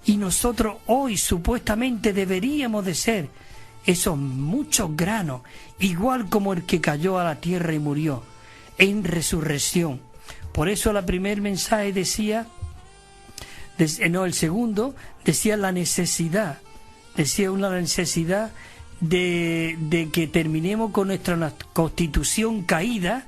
y nosotros hoy supuestamente deberíamos de ser esos muchos granos, igual como el que cayó a la tierra y murió en resurrección. Por eso el primer mensaje decía, el segundo decía la necesidad, decía una necesidad de que terminemos con nuestra constitución caída,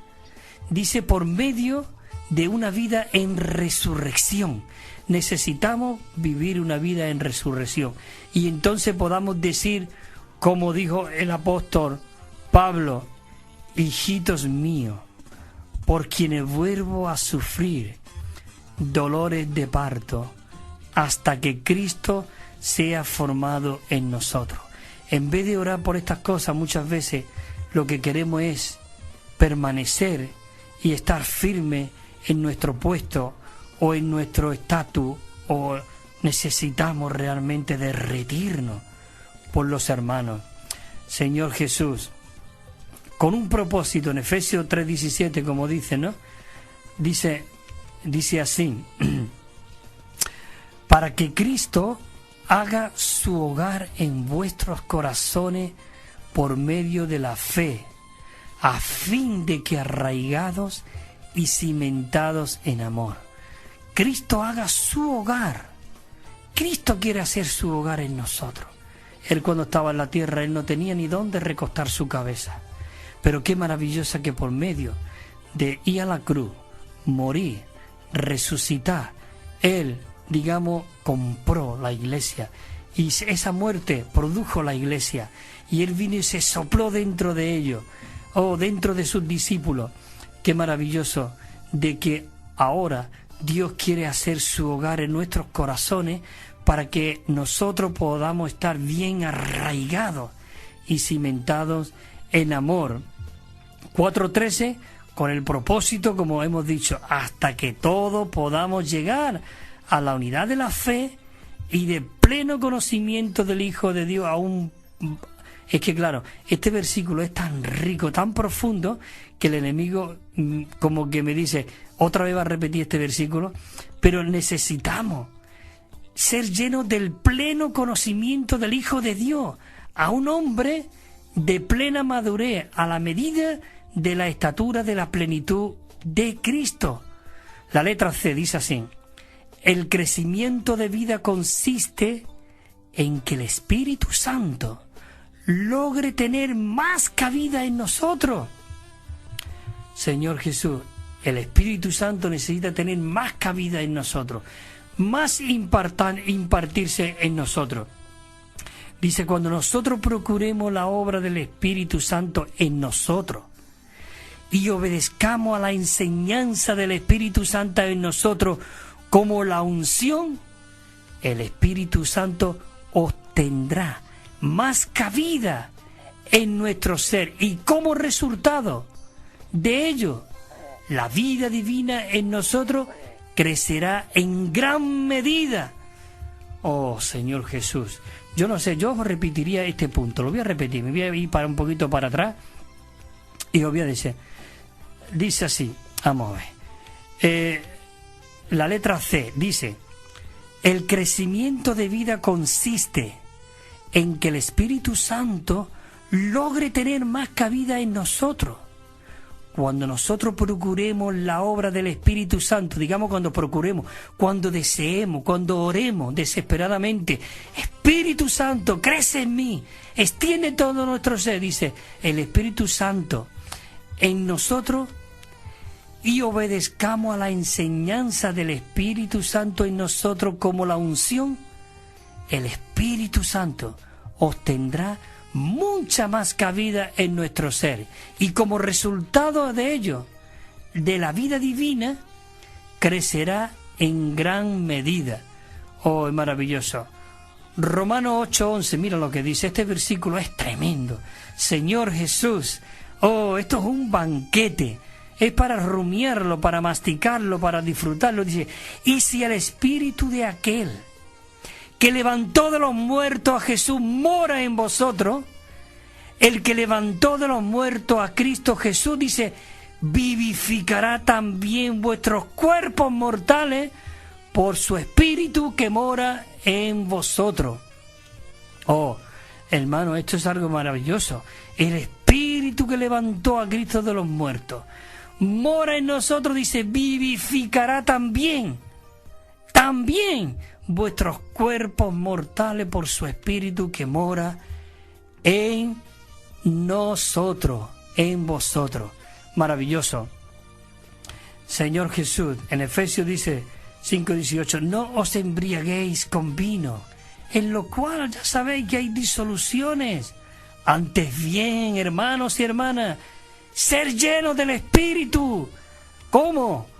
dice, por medio de una vida en resurrección. Necesitamos vivir una vida en resurrección, y entonces podamos decir, como dijo el apóstol Pablo, hijitos míos, por quienes vuelvo a sufrir dolores de parto hasta que Cristo sea formado en nosotros. En vez de orar por estas cosas, muchas veces lo que queremos es permanecer y estar firme en nuestro puesto o en nuestro estatus, o necesitamos realmente derretirnos por los hermanos. Señor Jesús, con un propósito, en Efesios 3:17, como dice, ¿no? Dice así, para que Cristo haga su hogar en vuestros corazones por medio de la fe, a fin de que arraigados y cimentados en amor, Cristo haga su hogar. Cristo quiere hacer su hogar en nosotros. Él, cuando estaba en la tierra, Él no tenía ni dónde recostar su cabeza. Pero qué maravillosa que por medio de ir a la cruz, morir, resucitar, Él, digamos, compró la iglesia, y esa muerte produjo la iglesia, y Él vino y se sopló dentro de ellos, dentro de sus discípulos. Qué maravilloso de que ahora Dios quiere hacer su hogar en nuestros corazones para que nosotros podamos estar bien arraigados y cimentados en amor. 4:13, con el propósito, como hemos dicho, hasta que todos podamos llegar a la unidad de la fe y de pleno conocimiento del Hijo de Dios. Es que claro, este versículo es tan rico, tan profundo, que el enemigo como que me dice, otra vez va a repetir este versículo, pero necesitamos ser llenos del pleno conocimiento del Hijo de Dios, a un hombre de plena madurez, a la medida de la estatura de la plenitud de Cristo. La letra C dice así: el crecimiento de vida consiste en que el Espíritu Santo logre tener más cabida en nosotros. Señor Jesús, el Espíritu Santo necesita tener más cabida en nosotros, más impartirse en nosotros. Dice, cuando nosotros procuremos la obra del Espíritu Santo en nosotros y obedezcamos a la enseñanza del Espíritu Santo en nosotros como la unción, el Espíritu Santo obtendrá más cabida en nuestro ser, y como resultado de ello, la vida divina en nosotros crecerá en gran medida. Oh Señor Jesús, yo no sé, yo os repetiría este punto, lo voy a repetir, me voy a ir para un poquito para atrás y os voy a decir, dice así, vamos a ver, la letra C dice, el crecimiento de vida consiste en que el Espíritu Santo logre tener más cabida en nosotros. Cuando nosotros procuremos la obra del Espíritu Santo, digamos cuando procuremos, cuando deseemos, cuando oremos desesperadamente, Espíritu Santo, crece en mí, extiende todo nuestro ser, dice el Espíritu Santo en nosotros, y obedezcamos a la enseñanza del Espíritu Santo en nosotros como la unción, el Espíritu Santo obtendrá mucha más cabida en nuestro ser, y como resultado de ello, de la vida divina, crecerá en gran medida. Oh, es maravilloso. Romanos 8:11, mira lo que dice, este versículo es tremendo. Señor Jesús, oh, esto es un banquete, es para rumiarlo, para masticarlo, para disfrutarlo. Dice, y si el Espíritu de aquel que levantó de los muertos a Jesús mora en vosotros, el que levantó de los muertos a Cristo Jesús, dice, vivificará también vuestros cuerpos mortales por su Espíritu que mora en vosotros. Oh, hermano, esto es algo maravilloso. El Espíritu que levantó a Cristo de los muertos mora en nosotros, dice, vivificará también vuestros cuerpos mortales por su Espíritu que mora en nosotros, en vosotros. Maravilloso. Señor Jesús, en Efesios dice 5:18, no os embriaguéis con vino, en lo cual ya sabéis que hay disoluciones. Antes bien, hermanos y hermanas, ser llenos del Espíritu. ¿Cómo?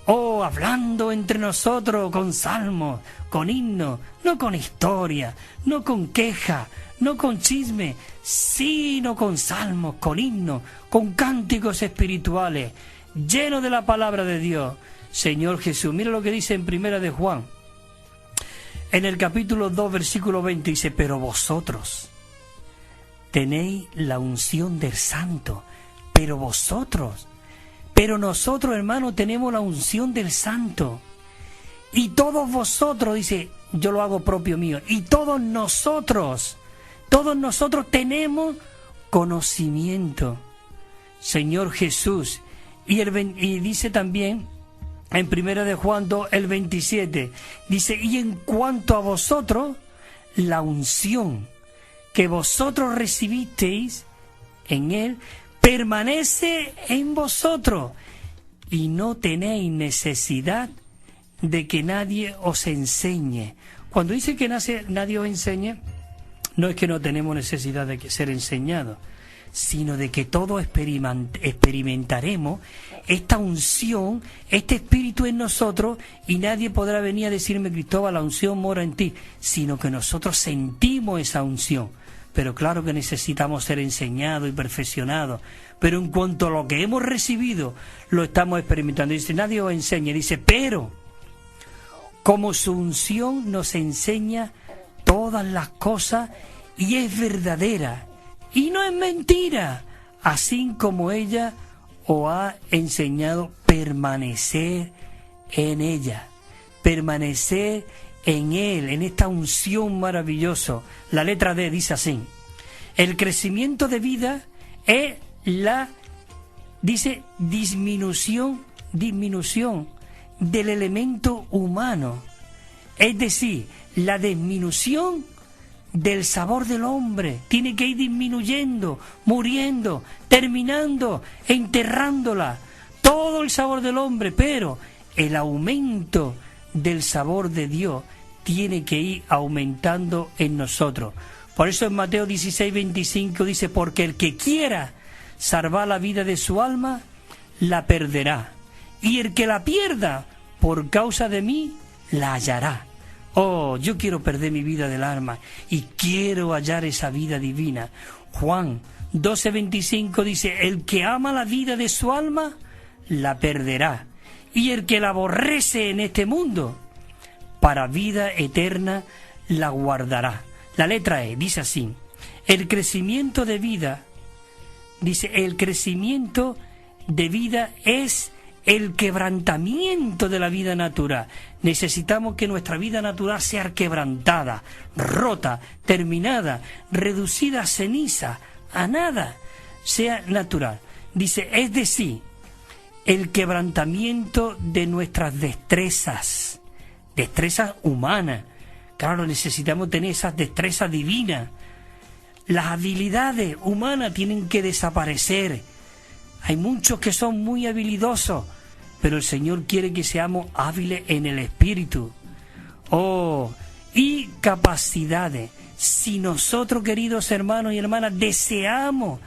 Oh, hablando entre nosotros con salmos, con himnos, no con historia, no con queja, no con chisme, sino con salmos, con himnos, con cánticos espirituales, llenos de la palabra de Dios. Señor Jesús, mira lo que dice en Primera de Juan, en el capítulo 2, versículo 20, dice, pero vosotros tenéis la unción del Santo, pero nosotros, hermanos, tenemos la unción del Santo. Y todos vosotros, dice, yo lo hago propio mío, y todos nosotros tenemos conocimiento. Señor Jesús. Y dice también, en Primera de Juan 2, el 27, dice, y en cuanto a vosotros, la unción que vosotros recibisteis en Él, permanece en vosotros, y no tenéis necesidad de que nadie os enseñe. Cuando dice que nadie os enseñe, no es que no tenemos necesidad de ser enseñados, sino de que todos experimentaremos esta unción, este Espíritu en nosotros, y nadie podrá venir a decirme, Cristóbal, la unción mora en ti, sino que nosotros sentimos esa unción. Pero claro que necesitamos ser enseñados y perfeccionados. Pero en cuanto a lo que hemos recibido, lo estamos experimentando. Dice, nadie os enseña. Dice, pero como su unción nos enseña todas las cosas y es verdadera y no es mentira, así como ella os ha enseñado, permanecer en ella, permanecer en Él, en esta unción maravillosa. La letra D dice así, el crecimiento de vida es dice, disminución del elemento humano, es decir, la disminución del sabor del hombre. Tiene que ir disminuyendo, muriendo, terminando, enterrándola, todo el sabor del hombre, pero el aumento del sabor de Dios tiene que ir aumentando en nosotros. Por eso en Mateo 16:25 dice: porque el que quiera salvar la vida de su alma, la perderá. Y el que la pierda por causa de mí, la hallará. Oh, yo quiero perder mi vida del alma y quiero hallar esa vida divina. Juan 12:25 dice: el que ama la vida de su alma, la perderá. Y el que la aborrece en este mundo, para vida eterna la guardará. La letra E dice así: el crecimiento de vida, dice, el crecimiento de vida es el quebrantamiento de la vida natural. Necesitamos que nuestra vida natural sea quebrantada, rota, terminada, reducida a ceniza, a nada, sea natural. Dice, es decir, el quebrantamiento de nuestras destrezas humanas. Claro, necesitamos tener esas destrezas divinas. Las habilidades humanas tienen que desaparecer. Hay muchos que son muy habilidosos, pero el Señor quiere que seamos hábiles en el espíritu. Oh, y capacidades. Si nosotros, queridos hermanos y hermanas, deseamos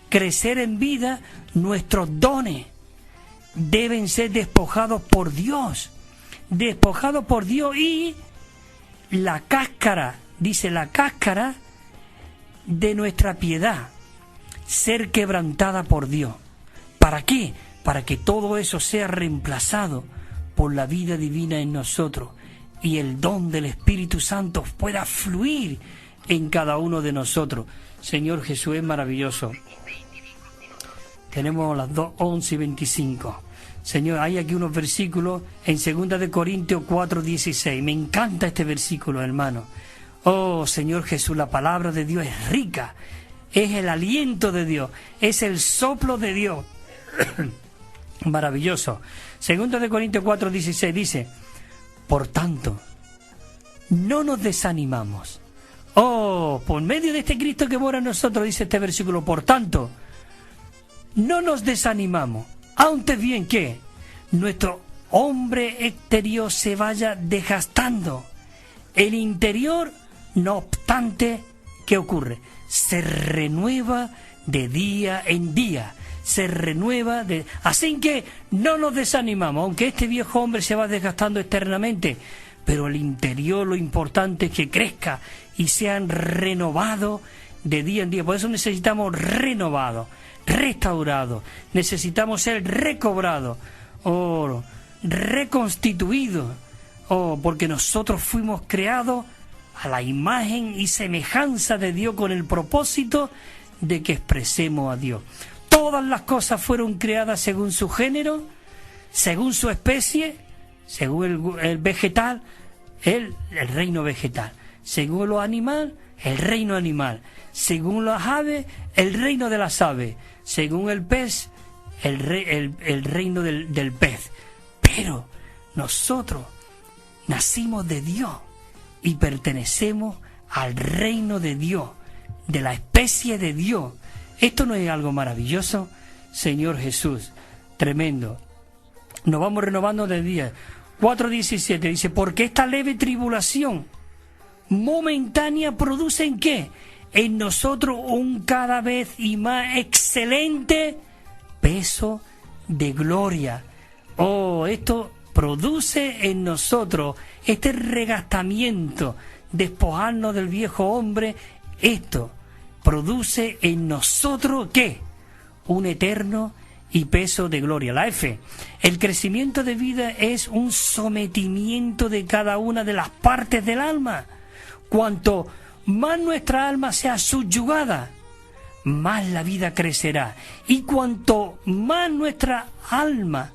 crecer en vida, nuestros dones deben ser despojados por Dios. Despojados por Dios, y la cáscara, dice, la cáscara de nuestra piedad ser quebrantada por Dios. ¿Para qué? Para que todo eso sea reemplazado por la vida divina en nosotros y el don del Espíritu Santo pueda fluir en cada uno de nosotros. Señor Jesús, es maravilloso. Tenemos las 2:11:25. Señor, hay aquí unos versículos en 2 de Corintios 4:16. Me encanta este versículo, hermano. Oh, Señor Jesús, la palabra de Dios es rica. Es el aliento de Dios. Es el soplo de Dios. Maravilloso. 2 de Corintios 4:16 dice: por tanto, no nos desanimamos. Oh, por medio de este Cristo que mora en nosotros, dice este versículo, por tanto, no nos desanimamos. Antes bien que nuestro hombre exterior se vaya desgastando, el interior, no obstante, ¿qué ocurre? Se renueva de día en día. Se renueva así que no nos desanimamos, aunque este viejo hombre se va desgastando externamente, pero el interior, lo importante es que crezca y sean renovados de día en día. Por eso necesitamos renovados, restaurados, necesitamos ser recobrados, reconstituidos, porque nosotros fuimos creados a la imagen y semejanza de Dios con el propósito de que expresemos a Dios. Todas las cosas fueron creadas según su género, según su especie, según el vegetal, el reino vegetal, según lo animal, el reino animal, según las aves, el reino de las aves, según el pez, el reino del pez. Pero nosotros nacimos de Dios y pertenecemos al reino de Dios, de la especie de Dios. ¿Esto no es algo maravilloso? Señor Jesús, tremendo. Nos vamos renovando de día. 4:17 dice: porque esta leve tribulación momentánea produce ¿en qué? En nosotros un cada vez y más excelente peso de gloria. Oh, esto produce en nosotros este regastamiento, despojarnos del viejo hombre. Esto produce en nosotros ¿qué? Un eterno y peso de gloria. La F. El crecimiento de vida es un sometimiento de cada una de las partes del alma. Cuanto más nuestra alma sea subyugada, más la vida crecerá. Y cuanto más nuestra alma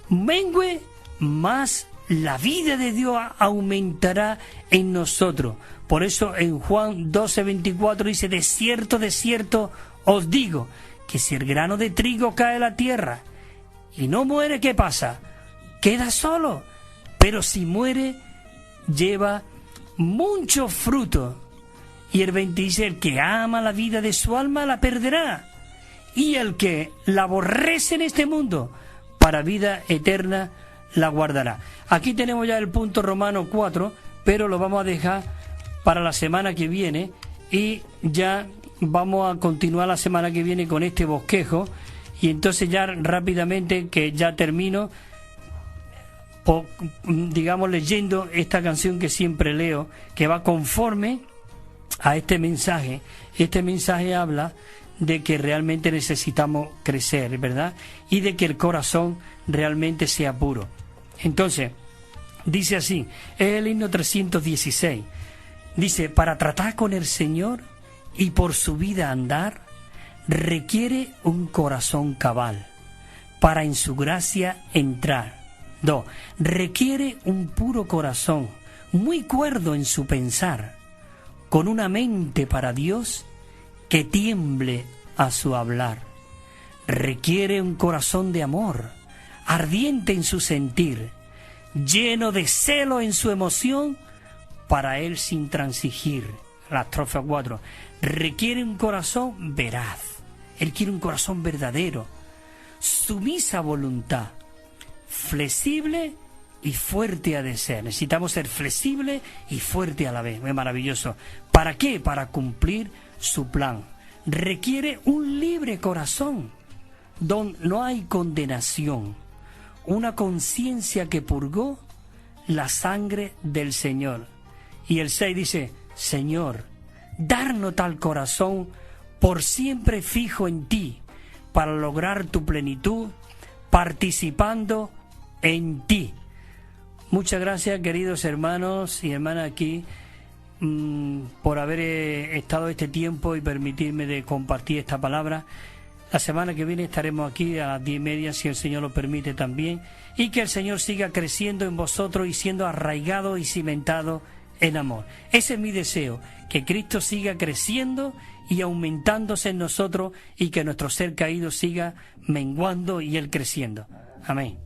mengue, más la vida de Dios aumentará en nosotros. Por eso en Juan 12:24 dice: de cierto os digo, que si el grano de trigo cae a la tierra y no muere, ¿qué pasa? Queda solo. Pero si muere, lleva mucho fruto. Y el 20 dice: el que ama la vida de su alma la perderá, y el que la aborrece en este mundo, para vida eterna la guardará. Aquí tenemos ya el punto Romanos 4, pero lo vamos a dejar para la semana que viene y ya vamos a continuar la semana que viene con este bosquejo. Y entonces ya rápidamente, que ya termino, digamos, leyendo esta canción que siempre leo, que va conforme a este mensaje. Este mensaje habla de que realmente necesitamos crecer, ¿verdad? Y de que el corazón realmente sea puro. Entonces, dice así, es el himno 316. Dice: para tratar con el Señor y por su vida andar, requiere un corazón cabal, para en su gracia entrar. 2. Requiere un puro corazón, muy cuerdo en su pensar, con una mente para Dios que tiemble a su hablar. Requiere un corazón de amor, ardiente en su sentir, lleno de celo en su emoción, para él sin transigir. La estrofa 4. Requiere un corazón veraz. Él quiere un corazón verdadero, sumisa voluntad, flexible y fuerte ha de ser. Necesitamos ser flexible y fuerte a la vez. Es maravilloso. ¿Para qué? Para cumplir su plan. Requiere un libre corazón, donde no hay condenación, una conciencia que purgó la sangre del Señor. Y el 6 dice: Señor, darnos tal corazón por siempre fijo en ti, para lograr tu plenitud, participando en ti. Muchas gracias, queridos hermanos y hermanas aquí, por haber estado este tiempo y permitirme de compartir esta palabra. La semana que viene estaremos aquí a las 10:30, si el Señor lo permite también, y que el Señor siga creciendo en vosotros y siendo arraigado y cimentado en amor. Ese es mi deseo, que Cristo siga creciendo y aumentándose en nosotros, y que nuestro ser caído siga menguando y Él creciendo. Amén.